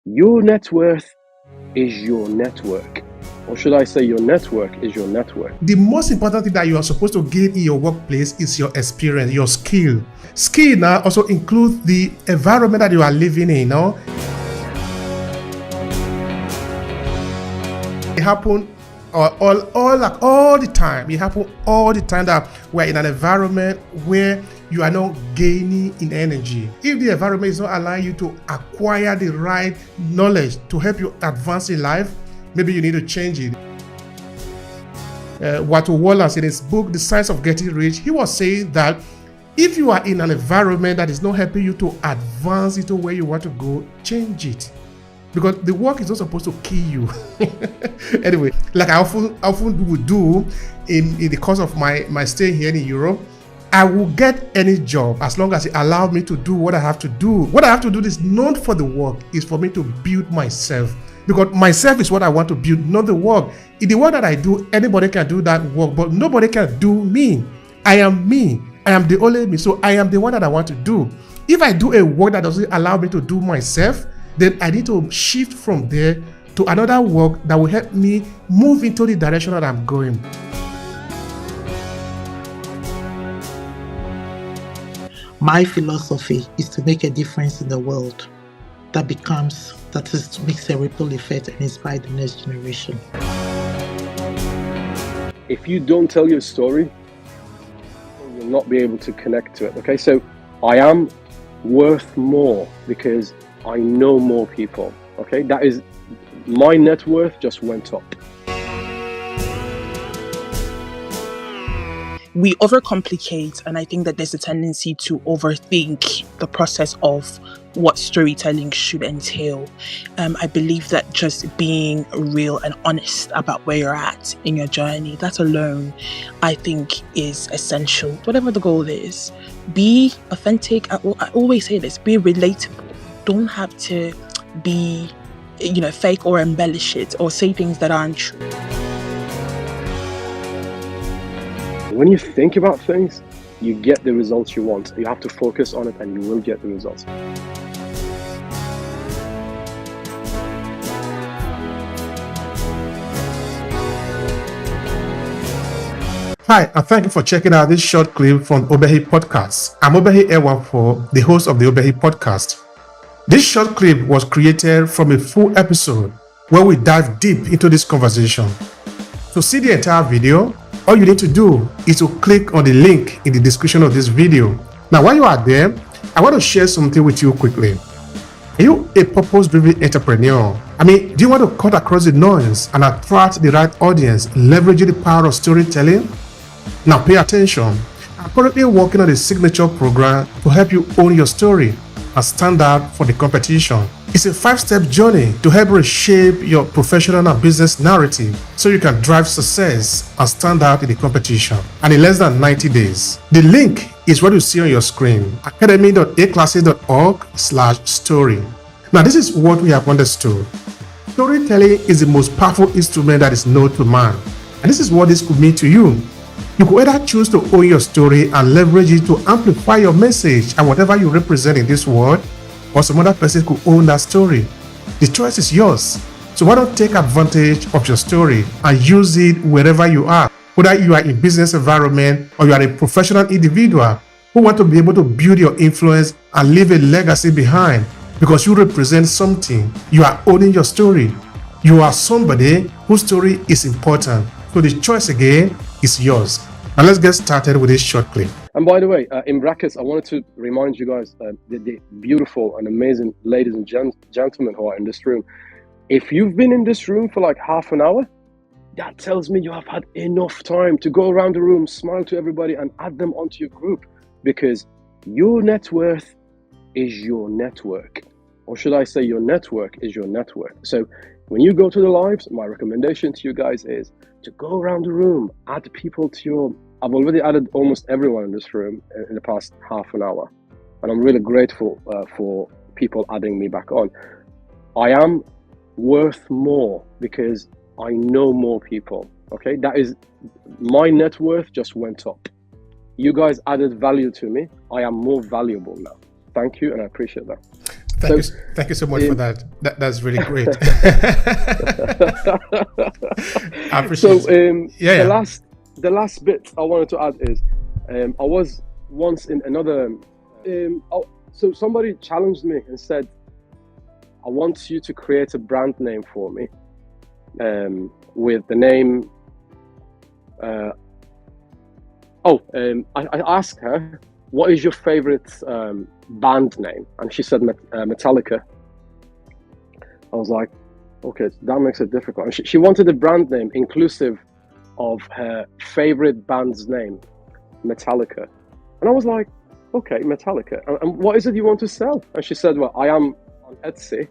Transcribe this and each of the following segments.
Your net worth is your network. Or should I say your network is your network? The most important thing that you are supposed to gain in your workplace is your experience, your skill. Skill now also includes the environment that you are living in. It happens all the time. It happens all the time that we're in an environment where you are not gaining in energy. If the environment is not allowing you to acquire the right knowledge to help you advance in life, maybe you need to change it. Walter Wallace, in his book, The Science of Getting Rich, he was saying that if you are in an environment that is not helping you to advance into where you want to go, change it. Because the work is not supposed to kill you. Anyway, like I often would do in the course of my stay here in Europe, I will get any job as long as it allows me to do what I have to do. What I have to do is not for the work, is for me to build myself. Because myself is what I want to build, not the work. In the work that I do, anybody can do that work, but nobody can do me. I am me. I am the only me. So I am the one that I want to do. If I do a work that doesn't allow me to do myself, then I need to shift from there to another work that will help me move into the direction that I'm going. My philosophy is to make a difference in the world that makes a ripple effect and inspire the next generation. If you don't tell your story, you'll not be able to connect to it. Okay, so I am worth more because I know more people. Okay, that is my net worth just went up. We overcomplicate, and I think that there's a tendency to overthink the process of what storytelling should entail. I believe that just being real and honest about where you're at in your journey, that alone, I think, is essential. Whatever the goal is, be authentic. I always say this, be relatable. Don't have to be, fake or embellish it or say things that aren't true. When you think about things, you get the results you want. You have to focus on it and you will get the results. Hi, and thank you for checking out this short clip from Obehi Podcast. I'm Obehi Ewanfoh, the host of the Obehi Podcast. This short clip was created from a full episode where we dive deep into this conversation. To see the entire video, all you need to do is to click on the link in the description of this video. Now, while you are there, I want to share something with you quickly. Are you a purpose-driven entrepreneur? Do you want to cut across the noise and attract the right audience, leveraging the power of storytelling? Now, pay attention. I'm currently working on a signature program to help you own your story and stand out for the competition. It's a 5-step journey to help reshape your professional and business narrative so you can drive success and stand out in the competition, and in less than 90 days. The link is what you see on your screen, academy.aclasses.org/story. Now, this is what we have understood. Storytelling is the most powerful instrument that is known to man, and this is what this could mean to you. You could either choose to own your story and leverage it to amplify your message and whatever you represent in this world, or some other person could own that story. The choice is yours. So why not take advantage of your story and use it wherever you are, whether you are in business environment or you are a professional individual who want to be able to build your influence and leave a legacy behind because you represent something. You are owning your story. You are somebody whose story is important. So the choice again is yours. Now let's get started with this short clip. And by the way, in brackets, I wanted to remind you guys, the beautiful and amazing ladies and gentlemen who are in this room. If you've been in this room for like half an hour, that tells me you have had enough time to go around the room, smile to everybody and add them onto your group, because your net worth is your network. Or should I say your network is your network. So when you go to the lives, my recommendation to you guys is to go around the room, add people to your... I've already added almost everyone in this room in the past half an hour. And I'm really grateful for people adding me back on. I am worth more because I know more people. Okay, that is, my net worth just went up. You guys added value to me. I am more valuable now. Thank you, and I appreciate that. Thank you so much for that. That's really great. I appreciate it. The last bit I wanted to add is, I was once in another. So somebody challenged me and said, "I want you to create a brand name for me, with the name." I asked her, "What is your favorite band name?" And she said Metallica. I was like, okay, that makes it difficult. And she wanted a brand name inclusive of her favorite band's name, Metallica. And I was like, okay, Metallica. And what is it you want to sell? And she said, well, I am on Etsy,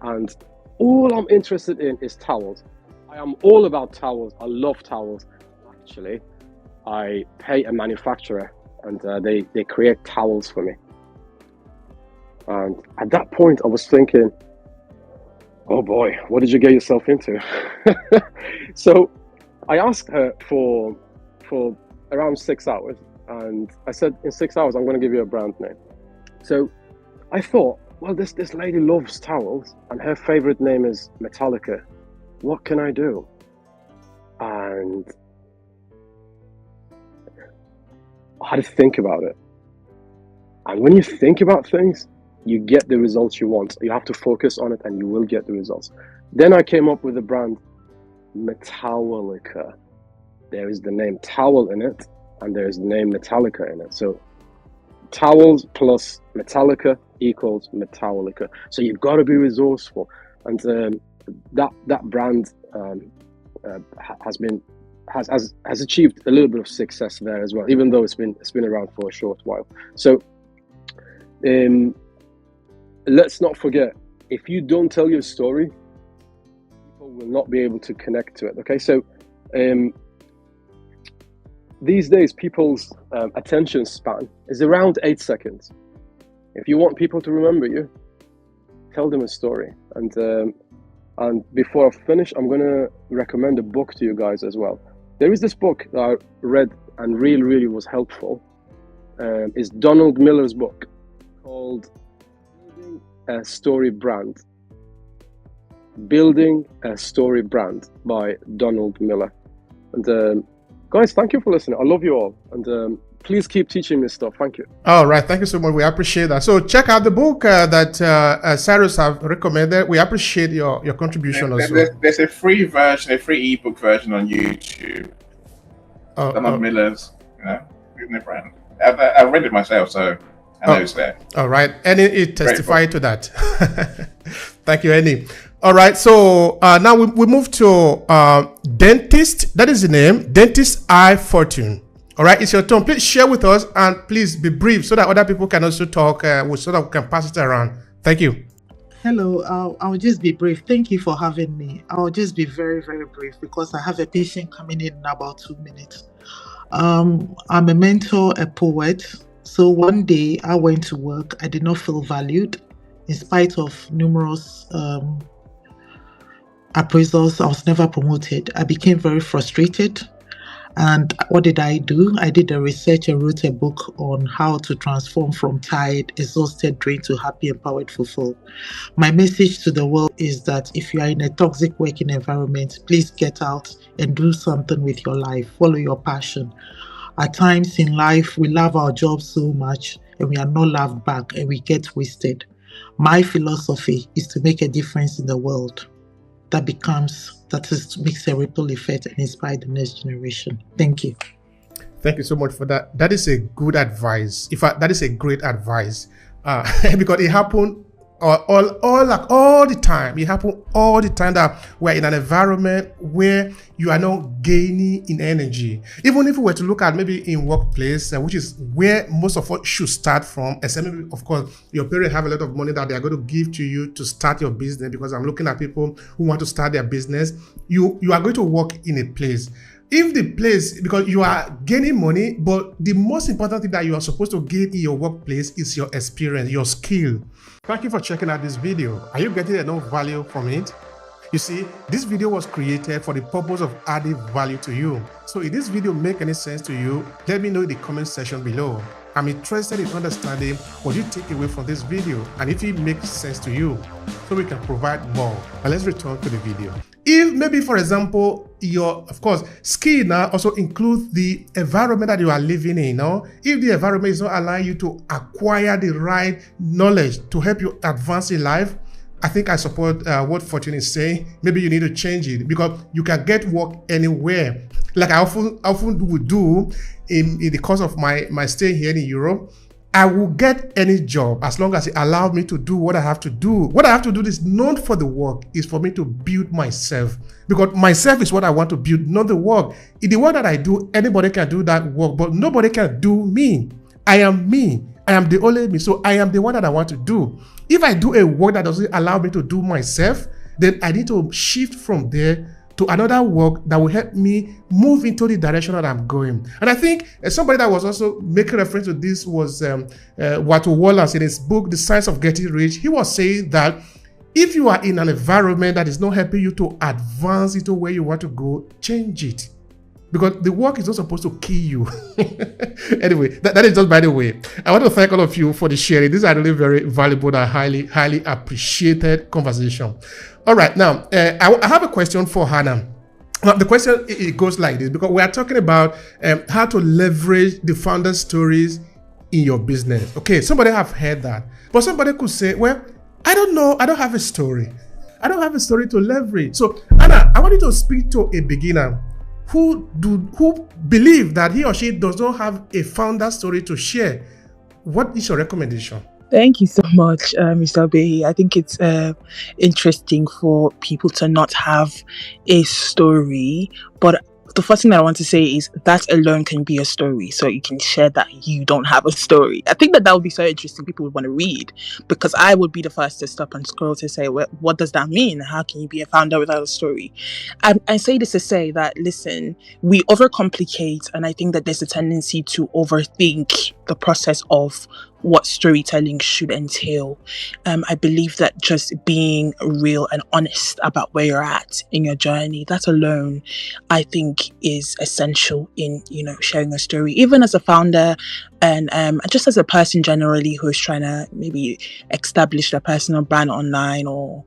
and all I'm interested in is towels. I am all about towels. I love towels. Actually, I pay a manufacturer, and they create towels for me. And at that point, I was thinking, oh boy, what did you get yourself into? So I asked her for around 6 hours, and I said, in 6 hours, I'm going to give you a brand name. So I thought, well, this lady loves towels, and her favorite name is Metallica. What can I do? And I had to think about it. And when you think about things, you get the results you want. You have to focus on it, and you will get the results. Then I came up with the brand Metallica. There is the name towel in it, and there is the name Metallica in it. So towels plus Metallica equals Metallica. So you've got to be resourceful, and that brand has achieved a little bit of success there as well, even though it's been around for a short while. So let's not forget, if you don't tell your story, people will not be able to connect to it. Okay, so these days people's attention span is around 8 seconds. If you want people to remember you, tell them a story. And before I finish, I'm going to recommend a book to you guys as well. There is this book that I read and really was helpful. It's Donald Miller's book called Building a Story Brand. Building a Story Brand by Donald Miller. And guys, thank you for listening. I love you all. And please keep teaching me stuff. Thank you. All right. Thank you so much. We appreciate that. So check out the book that Cyrus have recommended. We appreciate your contribution also. There's a free version, a free ebook version on YouTube. Donald Miller's, Building a Brand. I've read it myself, so I know it's there. All right. Annie testified to that. Thank you, Annie. All right. So now we move to Dentist. That is the name. Dentist I Fortune. All right. It's your turn. Please share with us, and please be brief so that other people can also talk. So that we can pass it around. Thank you. Hello, I'll just be brief. Thank you for having me. I'll just be very brief because I have a patient coming in about 2 minutes. I'm a mentor, a poet. So one day I went to work. I did not feel valued in spite of numerous appraisals. I was never promoted. I became very frustrated. And what did I do? I did a research and wrote a book on how to transform from tired, exhausted, drained to happy, empowered, fulfilled. My message to the world is that if you are in a toxic working environment, please get out and do something with your life. Follow your passion. At times in life, we love our jobs so much and we are not loved back and we get wasted. My philosophy is to make a difference in the world that makes a ripple effect and inspire the next generation. Thank you. Thank you so much for that. That is a good advice. In fact, that is a great advice because it happened all the time. It happens all the time that we're in an environment where you are not gaining in energy. Even if we were to look at maybe in workplace, which is where most of us should start from, except maybe, of course, your parents have a lot of money that they are going to give to you to start your business, because I'm looking at people who want to start their business. You are going to work in a place. If the place, because you are gaining money, but the most important thing that you are supposed to gain in your workplace is your experience, your skill. Thank you for checking out this video. Are you getting enough value from it? You see, this video was created for the purpose of adding value to you. So if this video make any sense to you, let me know in the comment section below. I'm interested in understanding what you take away from this video and if it makes sense to you, so we can provide more. But let's return to the video. If maybe, for example, your, of course, skill now also includes the environment that you are living in. If the environment is not allowing you to acquire the right knowledge to help you advance in life, I think I support what Fortune is saying. Maybe you need to change it, because you can get work anywhere. Like I often would do in the course of my stay here in Europe. I will get any job as long as it allows me to do what I have to do. What I have to do is not for the work, is for me to build myself. Because myself is what I want to build, not the work. In the work that I do, anybody can do that work, but nobody can do me. I am me. I am the only me. So I am the one that I want to do. If I do a work that doesn't allow me to do myself, then I need to shift from there to another work that will help me move into the direction that I'm going. And I think somebody that was also making reference to this was Walter Wallace in his book, The Science of Getting Rich. He was saying that if you are in an environment that is not helping you to advance into where you want to go, change it. Because the work is not supposed to kill you. Anyway, that is just by the way. I want to thank all of you for the sharing. These are really very valuable and highly appreciated conversation. All right, now I have a question for Hannah. The question, it goes like this, because we are talking about how to leverage the founder stories in your business. Okay, somebody have heard that, but somebody could say, well, I don't know, I don't have a story. I don't have a story to leverage. So Hannah, I want you to speak to a beginner who believe that he or she does not have a founder story to share. What is your recommendation? Thank you so much, Mr. Obehi. I think it's interesting for people to not have a story, but the first thing that I want to say is that alone can be a story. So you can share that you don't have a story. I think that would be so interesting. People would want to read, because I would be the first to stop and scroll to say, well, what does that mean? How can you be a founder without a story? I say this to say that, listen, we overcomplicate, and I think that there's a tendency to overthink the process of what storytelling should entail. I believe that just being real and honest about where you're at in your journey, that alone, I think, is essential in, sharing a story, even as a founder and just as a person generally who's trying to maybe establish their personal brand online, or,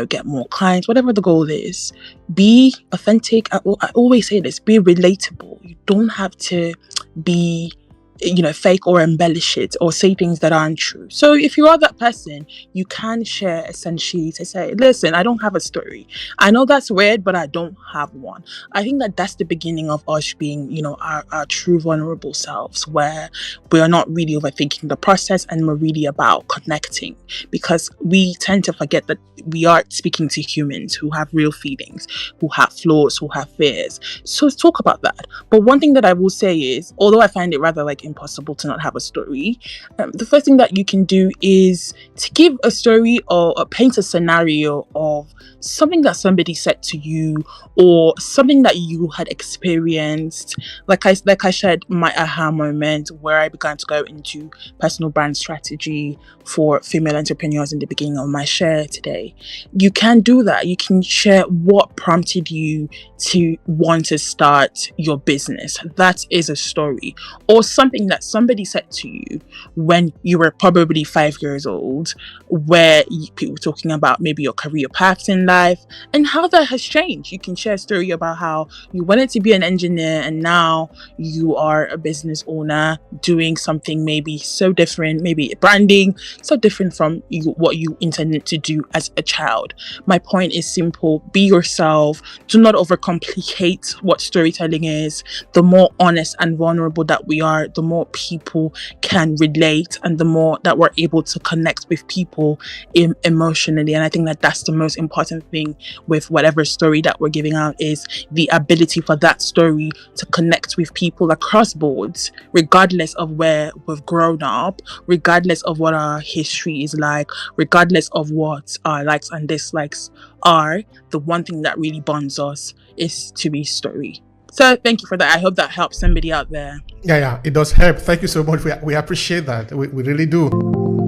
get more clients, whatever the goal is. Be authentic. I always say this, be relatable. You don't have to be fake or embellish it or say things that aren't true. So if you are that person, you can share essentially to say, listen, I don't have a story. I know that's weird, but I don't have one. I think that that's the beginning of us being, our true vulnerable selves, where we are not really overthinking the process and we're really about connecting, because we tend to forget that we are speaking to humans who have real feelings, who have flaws, who have fears. So let's talk about that. But one thing that I will say is, although I find it rather impossible to not have a story, the first thing that you can do is to give a story or paint a scenario of something that somebody said to you, or something that you had experienced. Like I shared my aha moment where I began to go into personal brand strategy for female entrepreneurs in the beginning of my share today. You can do that. You can share what prompted you to want to start your business. That is a story. Or something that somebody said to you when you were probably 5 years old, where people were talking about maybe your career paths in life and how that has changed. You can share a story about how you wanted to be an engineer and now you are a business owner doing something maybe so different, maybe branding, so different from what you intended to do as a child. My point is simple. Be yourself. Do not overcomplicate what storytelling is. The more honest and vulnerable that we are, the more people can relate, and the more that we're able to connect with people emotionally. And I think that that's the most important thing with whatever story that we're giving out, is the ability for that story to connect with people across boards, regardless of where we've grown up, regardless of what our history is like, regardless of what our likes and dislikes are. The one thing that really bonds us is to be story. So thank you for that. I hope that helps somebody out there. Yeah, it does help. Thank you so much. We appreciate that. We really do.